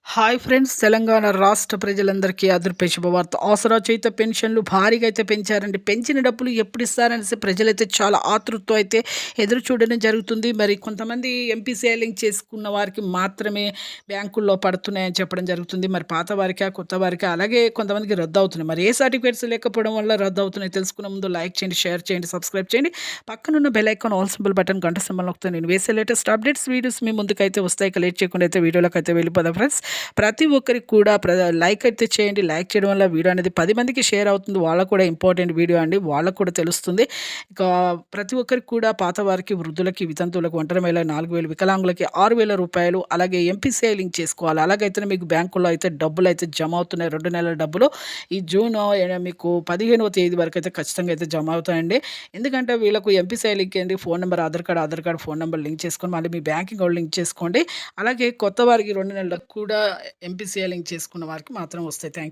Hi friends, Telangana రాష్ట్ర ప్రజలందరికీ అదృపే శుభవార్త. ఆసరా చేత పెన్షన్లు భారీగా అయితే పెంచారండి. పెంచిన డబ్బులు ఎప్పుడు ఇస్తారనేసి ప్రజలైతే చాలా ఆతృతతో అయితే ఎదురు చూడడం జరుగుతుంది. మరి కొంతమంది ఎంపీసీఐ లింక్ చేసుకున్న వారికి మాత్రమే బ్యాంకుల్లో పడుతున్నాయని చెప్పడం జరుగుతుంది. మరి పాత వారికా, కొత్త వారికా, అలాగే కొంతమందికి రద్దు అవుతున్నాయి. మరి ఏ సర్టిఫికేట్స్ లేకపోవడం వల్ల రద్దు అవుతున్నాయి తెలుసుకునే ముందు లైక్ చేయండి, షేర్ చేయండి, సబ్స్క్రైబ్ చేయండి. పక్కనున్న bell icon all symbol button గంట సింబల్ నొక్కితే నేను వేసే లేటెస్ట్ అప్డేట్స్ వీడియోస్ మీ ముందుకైతే వస్తాయి. ఇక లేట్ చేయకుండా అయితే వీడియోలోకి అయితే వెళ్ళిపోదాం ఫ్రెండ్స్. ప్రతి ఒక్కరికి కూడా లైక్ అయితే చేయండి. లైక్ చేయడం వల్ల వీడియో అనేది 10 మందికి షేర్ అవుతుంది. వాళ్ళకు కూడా ఇంపార్టెంట్ వీడియో అండి. వాళ్ళకు కూడా తెలుస్తుంది. ఇక ప్రతి ఒక్కరికి కూడా పాత వారికి, వృద్ధులకి, వితంతువులకు, ఒంటరి మహిళలకు 4,000, వికలాంగులకి 6,000 రూపాయలు, అలాగే ఎంపీసీఐ లింక్ చేసుకోవాలి. అలాగైతేనే మీకు బ్యాంకుల్లో అయితే డబ్బులు అయితే జమ అవుతున్నాయి. 2 నెలల డబ్బులు ఈ జూన్ మీకు 15వ తేదీ వరకు అయితే ఖచ్చితంగా అయితే జమ అవుతాయండి. ఎందుకంటే వీళ్ళకు ఎంపీసీఐ లింక్ ఏంటి, phone number, Aadhaar card, phone number link చేసుకొని మళ్ళీ మీ బ్యాంకింగ్ అకౌంట్ లింక్ చేసుకోండి. అలాగే కొత్త వారికి 2 నెలలకు కూడా ఎంపీసీఐ లింక్ చేసుకున్న వారికి మాత్రం వస్తాయి. థాంక్